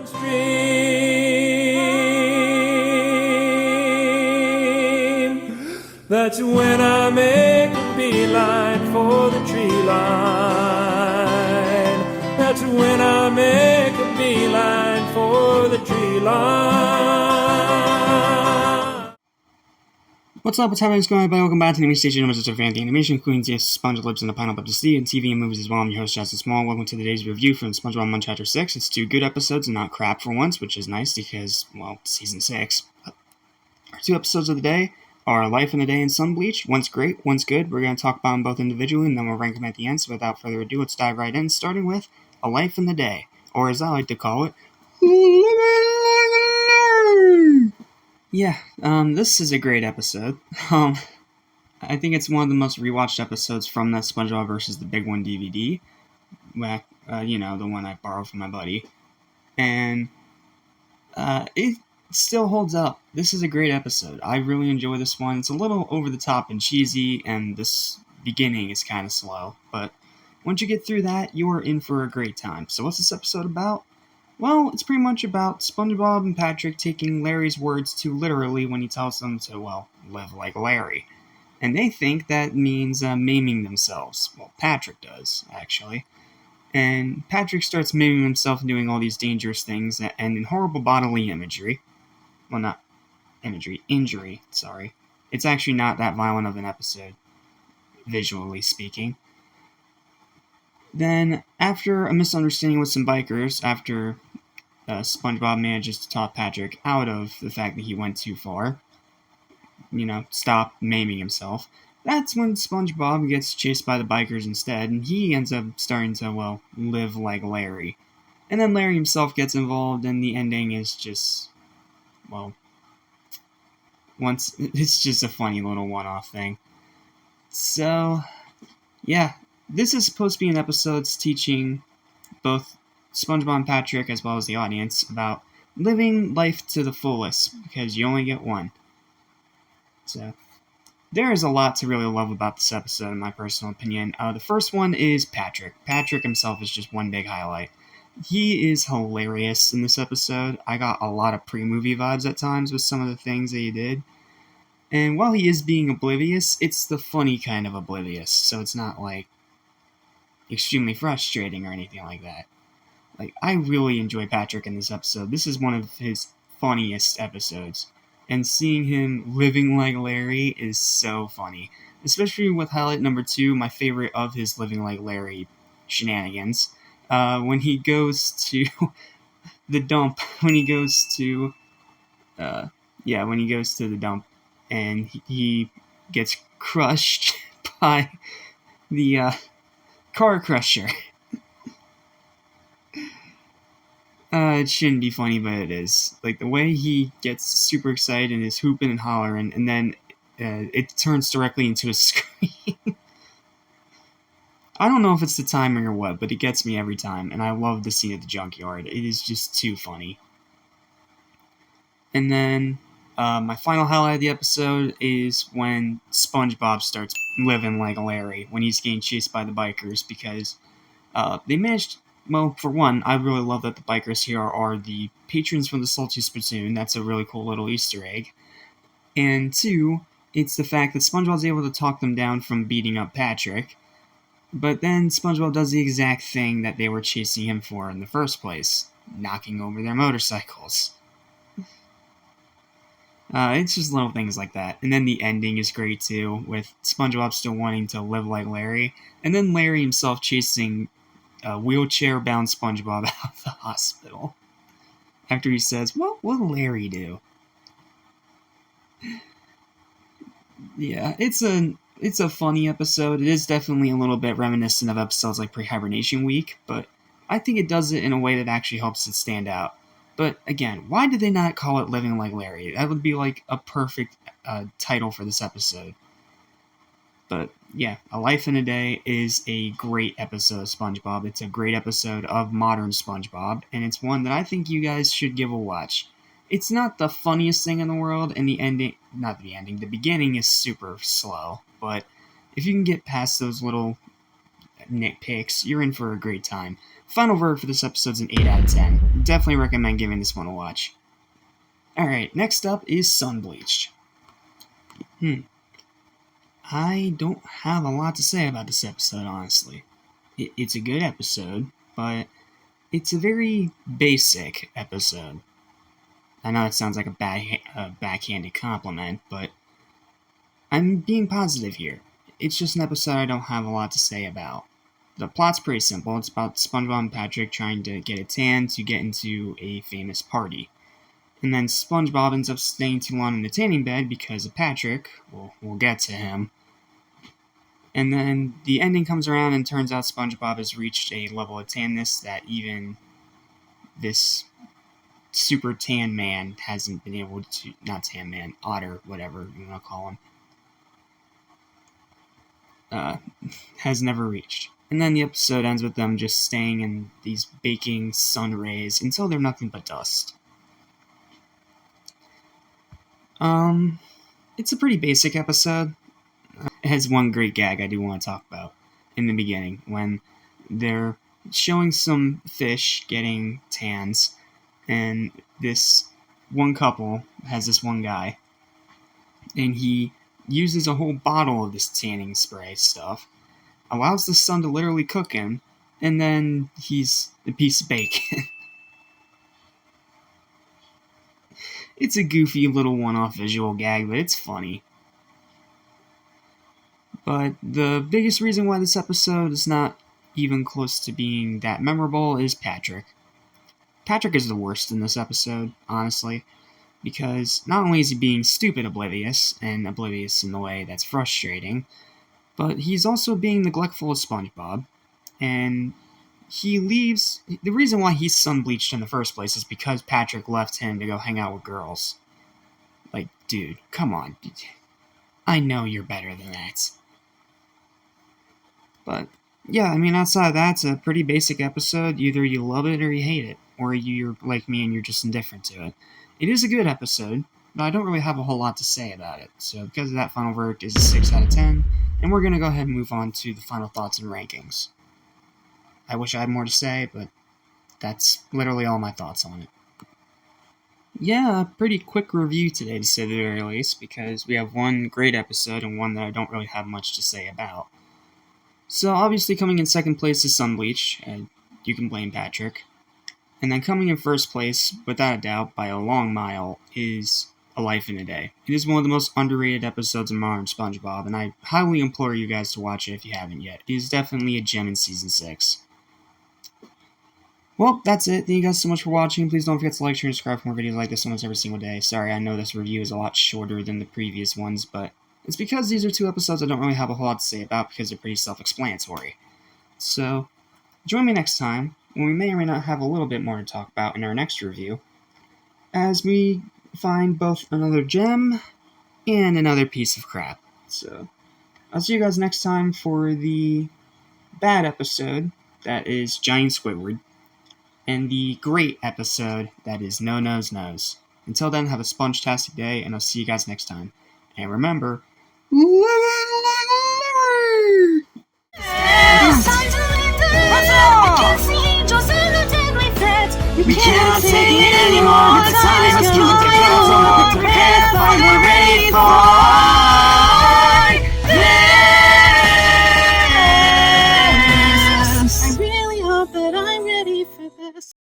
That's when I make a beeline for the tree line. That's when I make a beeline for the tree line. What's up, what's happening, what's going on, welcome back to the Animation Station, which is a fan of the animation, including the Sponge Lips and the Pineapple to see, and TV and movies as well. I'm your host, Justin Small. Welcome to today's review from SpongeBob Mon Chapter 6. It's 2 good episodes and not crap for once, which is nice because, well, Season 6. Our 2 episodes of the day are Life in a Day and Sun Bleached. One's great, one's good. We're going to talk about them both individually, and then we'll rank them at the end. So without further ado, let's dive right in, starting with A Life in the Day, or as I like to call it, yeah, this is a great episode. I think it's one of the most rewatched episodes from that SpongeBob vs. the Big One DVD. The one I borrowed from my buddy. And, it still holds up. This is a great episode. I really enjoy this one. It's a little over the top and cheesy, and this beginning is kind of slow. But once you get through that, you are in for a great time. So what's this episode about? Well, it's pretty much about SpongeBob and Patrick taking Larry's words too literally when he tells them to, live like Larry. And they think that means maiming themselves. Well, Patrick does, actually. And Patrick starts maiming himself and doing all these dangerous things that end in horrible bodily imagery. Well, not imagery, injury, sorry. It's actually not that violent of an episode, visually speaking. Then, after a misunderstanding with some bikers, after SpongeBob manages to talk Patrick out of the fact that he went too far, stop maiming himself, that's when SpongeBob gets chased by the bikers instead, and he ends up starting to, live like Larry. And then Larry himself gets involved, and the ending is just, it's just a funny little one-off thing. So, yeah, this is supposed to be an episode teaching both SpongeBob and Patrick, as well as the audience, about living life to the fullest, because you only get one. So, there is a lot to really love about this episode, in my personal opinion. The first one is Patrick. Patrick himself is just one big highlight. He is hilarious in this episode. I got a lot of pre-movie vibes at times with some of the things that he did. And while he is being oblivious, it's the funny kind of oblivious, so it's not, extremely frustrating or anything like that. I really enjoy Patrick in this episode. This is one of his funniest episodes. And seeing him living like Larry is so funny. Especially with highlight number 2, my favorite of his living like Larry shenanigans. When he goes to the dump. When he goes to the dump. And he gets crushed by the car crusher. It shouldn't be funny, but it is. The way he gets super excited and is hooping and hollering, and then it turns directly into a scream. I don't know if it's the timing or what, but it gets me every time, and I love the scene at the junkyard. It is just too funny. And then, my final highlight of the episode is when SpongeBob starts living like Larry, when he's getting chased by the bikers, because they managed... Well, for one, I really love that the bikers here are the patrons from the Salty Spittoon. That's a really cool little Easter egg. And 2, it's the fact that SpongeBob's able to talk them down from beating up Patrick, but then SpongeBob does the exact thing that they were chasing him for in the first place, knocking over their motorcycles. It's just little things like that. And then the ending is great too, with SpongeBob still wanting to live like Larry, and then Larry himself chasing wheelchair-bound SpongeBob out of the hospital. After he says, "What will Larry do?" Yeah, it's a funny episode. It is definitely a little bit reminiscent of episodes like Pre-Hibernation Week, but I think it does it in a way that actually helps it stand out. But again, why did they not call it Living Like Larry? That would be a perfect title for this episode. But yeah, A Life in a Day is a great episode of SpongeBob. It's a great episode of modern SpongeBob, and it's one that I think you guys should give a watch. It's not the funniest thing in the world, and the beginning is super slow, but if you can get past those little nitpicks, you're in for a great time. final verdict for this episode's an 8 out of 10. Definitely recommend giving this one a watch. Alright, next up is Bleached. I don't have a lot to say about this episode, honestly. It's a good episode, but it's a very basic episode. I know it sounds like a backhanded compliment, but I'm being positive here. It's just an episode I don't have a lot to say about. The plot's pretty simple. It's about SpongeBob and Patrick trying to get a tan to get into a famous party. And then SpongeBob ends up staying too long in the tanning bed because of Patrick. We'll get to him. And then the ending comes around and turns out SpongeBob has reached a level of tanness that even this super tan man hasn't been able to... Not tan man, otter, whatever you want to call him. Has never reached. And then the episode ends with them just staying in these baking sun rays until they're nothing but dust. It's a pretty basic episode. It has one great gag I do want to talk about in the beginning, when they're showing some fish getting tans, and this one couple has this one guy, and he uses a whole bottle of this tanning spray stuff, allows the sun to literally cook him, and then he's a piece of bacon. It's a goofy little one-off visual gag, but it's funny. But the biggest reason why this episode is not even close to being that memorable is Patrick. Patrick is the worst in this episode, honestly, because not only is he being stupid oblivious, and oblivious in the way that's frustrating, but he's also being neglectful of SpongeBob, and he leaves... The reason why he's sun-bleached in the first place is because Patrick left him to go hang out with girls. Like, dude, come on. I know you're better than that. But, yeah, I mean, outside of that, it's a pretty basic episode. Either you love it or you hate it, or you're like me and you're just indifferent to it. It is a good episode, but I don't really have a whole lot to say about it. So because of that, final verdict is a 6 out of 10, and we're going to go ahead and move on to the final thoughts and rankings. I wish I had more to say, but that's literally all my thoughts on it. Yeah, a pretty quick review today, to say the very least, because we have one great episode and one that I don't really have much to say about. So obviously coming in second place is Bleached, and you can blame Patrick. And then coming in first place, without a doubt, by a long mile, is A Life in a Day. It is one of the most underrated episodes of modern SpongeBob, and I highly implore you guys to watch it if you haven't yet. It is definitely a gem in Season 6. Well, that's it. Thank you guys so much for watching. Please don't forget to like, share, and subscribe for more videos like this almost every single day. Sorry, I know this review is a lot shorter than the previous ones, but it's because these are two episodes I don't really have a whole lot to say about because they're pretty self-explanatory. So, join me next time, when we may or may not have a little bit more to talk about in our next review, as we find both another gem and another piece of crap. So, I'll see you guys next time for the bad episode, that is Giant Squidward, and the great episode, that is No Nose Nose. Until then, have a sponge-tastic day, and I'll see you guys next time. And remember, live it like a liver! It's time to live. What's up? I can see angels in the deadly threat. We cannot take it anymore. The time has come to go. Prepare, we're ready for